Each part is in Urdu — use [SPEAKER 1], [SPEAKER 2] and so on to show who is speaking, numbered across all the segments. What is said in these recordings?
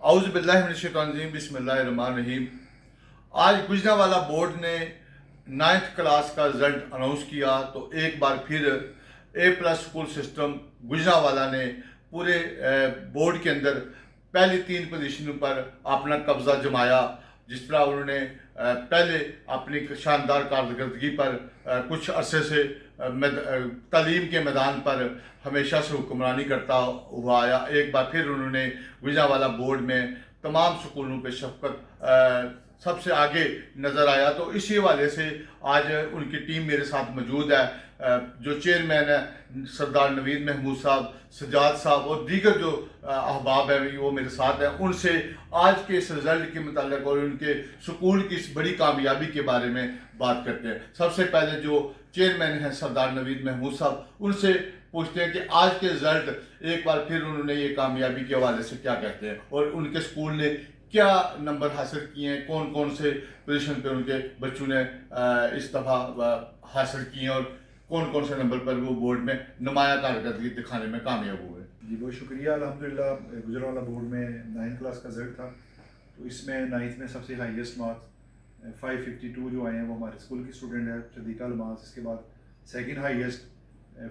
[SPEAKER 1] اعوذ باللہ من الشیطان الرجیم، بسم اللہ الرحمن الرحیم۔ آج گجرانوالہ بورڈ نے 9th کلاس کا رزلٹ اناؤنس کیا تو ایک بار پھر اے پلس اسکول سسٹم گجرانوالہ نے پورے بورڈ کے اندر پہلی 3 پوزیشنوں پر اپنا قبضہ جمایا۔ جس طرح انہوں نے پہلے اپنی شاندار کارکردگی پر کچھ عرصے سے تعلیم کے میدان پر ہمیشہ سے حکمرانی کرتا ہوا آیا، ایک بار پھر انہوں نے گجرانوالہ بورڈ میں تمام سکولوں پہ شفقت سب سے آگے نظر آیا۔ تو اسی حوالے سے آج ان کی ٹیم میرے ساتھ موجود ہے، جو چیئرمین ہے سردار نوید محمود صاحب، سجاد صاحب اور دیگر جو احباب ہیں وہ میرے ساتھ ہیں۔ ان سے آج کے اس رزلٹ کے متعلق اور ان کے سکول کی اس بڑی کامیابی کے بارے میں بات کرتے ہیں۔ سب سے پہلے جو چیئرمین ہیں سردار نوید محمود صاحب، ان سے پوچھتے ہیں کہ آج کے رزلٹ ایک بار پھر انہوں نے یہ کامیابی کے حوالے سے کیا کہتے ہیں اور ان کے سکول نے کیا نمبر حاصل کیے ہیں، کون کون سے پوزیشن پہ ان کے بچوں نے اس دفعہ حاصل کیے ہیں اور کون کون سے نمبر پر وہ بورڈ میں نمایاں کارکردگی دکھانے میں کامیاب ہوئے۔
[SPEAKER 2] جی بہت شکریہ۔ الحمدللہ گجرانوالہ بورڈ میں 9th کلاس کا رزلٹ تھا، تو اس میں 9th میں سب سے ہائیسٹ مارکس 552 جو آئے ہیں وہ ہمارے اسکول کی اسٹوڈنٹ ہے صدیقہ الماس۔ اس کے بعد سیکنڈ ہائیسٹ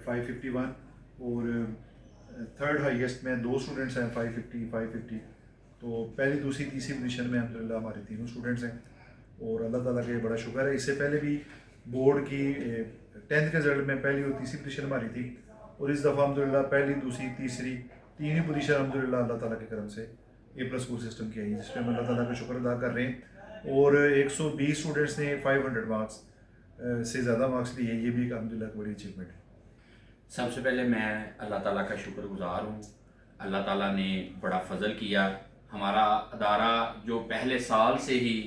[SPEAKER 2] 551 اور تھرڈ ہائیسٹ میں 2 اسٹوڈنٹس ہیں 550 550۔ تو پہلی دوسری تیسری پوزیشن میں الحمدللہ ہمارے تینوں اسٹوڈنٹس ہیں اور اللہ تعالیٰ کا بڑا شکر ہے۔ اس سے پہلے بھی بورڈ کی 10th کے رزلٹ میں پہلی اور تیسری پوزیشن ہماری تھی، اور اس دفعہ الحمدللہ پہلی دوسری تیسری تینویں پوزیشن الحمدللہ اللہ تعالیٰ کے کرم سے اے پلس اسکول سسٹم کی آئی، جس پہ ہم اللہ تعالیٰ کا شکر ادا کر رہے ہیں۔ اور 120 اسٹوڈنٹس نے 500 مارکس سے زیادہ مارکس لیے، یہ بھی ایک الحمدللہ ایک بڑی اچیومنٹ ہے۔
[SPEAKER 3] سب سے پہلے میں اللہ تعالیٰ کا شکر گزار ہوں۔ اللہ تعالیٰ نے بڑا فضل کیا، ہمارا ادارہ جو پہلے سال سے ہی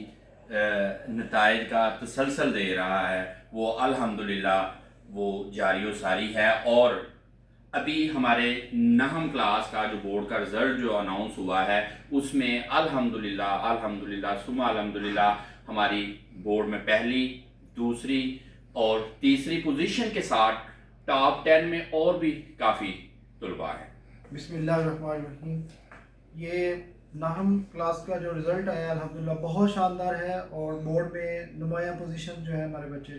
[SPEAKER 3] نتائج کا تسلسل دے رہا ہے وہ الحمدللہ وہ جاری و ساری ہے، اور ابھی ہمارے 9th کلاس کا جو بورڈ کا رزلٹ جو اناؤنس ہوا ہے اس میں الحمدللہ ثم الحمدللہ ہماری بورڈ میں پہلی، دوسری اور تیسری پوزیشن کے ساتھ ٹاپ 10 میں اور بھی کافی طلباء ہیں۔
[SPEAKER 4] بسم اللہ الرحمن الرحیم۔ یہ 9th کلاس کا جو رزلٹ آیا الحمدللہ بہت شاندار ہے، اور بورڈ میں نمایاں پوزیشن جو ہے ہمارے بچے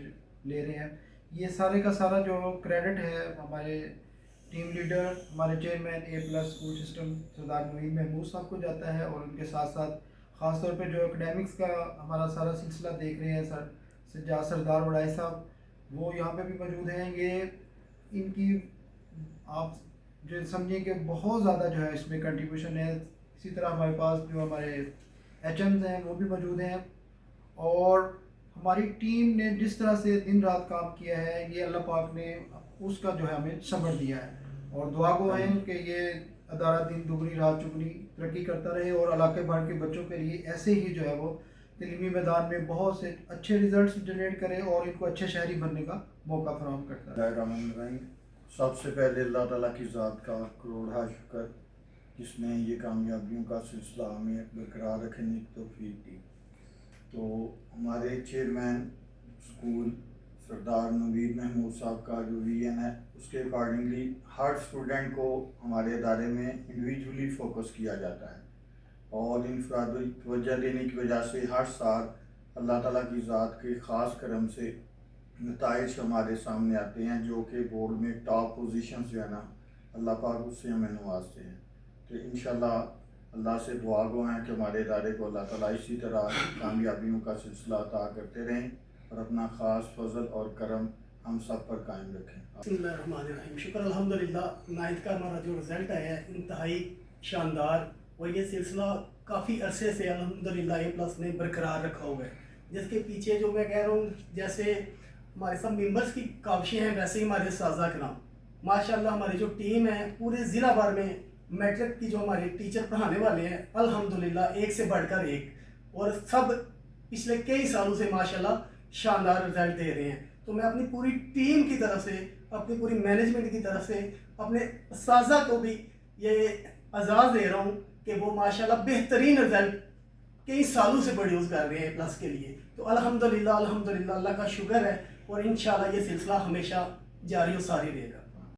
[SPEAKER 4] لے رہے ہیں۔ یہ سارے کا سارا جو کریڈٹ ہے ہمارے ٹیم لیڈر، ہمارے چیئرمین اے پلس اسکول سسٹم سردار نوید محمود صاحب کو جاتا ہے، اور ان کے ساتھ ساتھ خاص طور پہ جو اکیڈمکس کا ہمارا سارا سلسلہ دیکھ رہے ہیں سجاد سردار وڑائی صاحب، وہ یہاں پہ بھی موجود ہیں۔ یہ ان کی آپ جو سمجھیں کہ بہت زیادہ جو ہے اس میں کنٹریبیوشن ہے۔ اسی طرح ہمارے پاس جو ہمارے ایچ ایمز ہیں وہ بھی موجود ہیں، اور ہماری ٹیم نے جس طرح سے دن رات کام کیا ہے یہ اللہ پاک نے اس کا جو ہے ہمیں صبر دیا ہے، اور دعا گو ہیں کہ یہ ادارہ دن دگنی رات چگنی ترقی کرتا رہے، اور علاقے بھر کے بچوں کے لیے ایسے ہی جو ہے وہ تعلیمی میدان میں بہت سے اچھے ریزلٹس جنریٹ کرے اور ان کو اچھے شہری بننے کا موقع فراہم کرتا ہے۔
[SPEAKER 5] سب سے پہلے اللہ تعالیٰ کی ذات کا کروڑا شکر جس نے یہ کامیابیوں کا سلسلہ ہمیں برقرار رکھنے کی توفیق دی۔ تو ہمارے چیئرمین اسکول سردار نوید محمود صاحب کا جو ویژن ہے اس کے اکارڈنگلی ہر اسٹوڈنٹ کو ہمارے ادارے میں انڈیویجولی فوکس کیا جاتا ہے، اور انفرادی توجہ دینے کی وجہ سے ہر سال اللہ تعالیٰ کی ذات کے خاص کرم سے نتائج ہمارے سامنے آتے ہیں، جو کہ بورڈ میں ٹاپ پوزیشنز جو ہے نا اللہ پاک اس سے ہمیں نوازتے ہیں۔ تو انشاءاللہ اللہ سے دعا گو ہیں کہ ہمارے ادارے کو اللہ تعالیٰ اسی طرح کامیابیوں کا سلسلہ عطا کرتے رہیں اور اپنا خاص فضل اور کرم ہم سب پر قائم رکھیں۔
[SPEAKER 6] بسم اللہ الرحمن الرحیم۔ شکر الحمدللہ 9th کا ہمارا جو رزلٹ آیا ہے انتہائی شاندار، اور یہ سلسلہ کافی عرصے سے الحمدللہ اے پلس نے برقرار رکھا ہوا ہے، جس کے پیچھے جو میں کہہ رہا ہوں جیسے ہمارے سب ممبرس کی کاوشیں ہیں ویسے ہی ہمارے اساتذہ کرام ماشاءاللہ ہماری جو ٹیم ہے پورے ضلع بھر میں میٹرک کی جو ہمارے ٹیچر پڑھانے والے ہیں الحمدللہ ایک سے بڑھ کر ایک، اور سب پچھلے کئی سالوں سے ماشاءاللہ شاندار رزلٹ دے رہے ہیں۔ تو میں اپنی پوری ٹیم کی طرف سے، اپنی پوری مینجمنٹ کی طرف سے اپنے اساتذہ کو بھی یہ اعزاز دے رہا ہوں کہ وہ ماشاءاللہ بہترین رزلٹ کئی سالوں سے پروڈیوس کر رہے ہیں پلس کے لیے۔ تو الحمدللہ اللہ کا شکر ہے، اور انشاءاللہ یہ سلسلہ ہمیشہ جاری و ساری رہے گا۔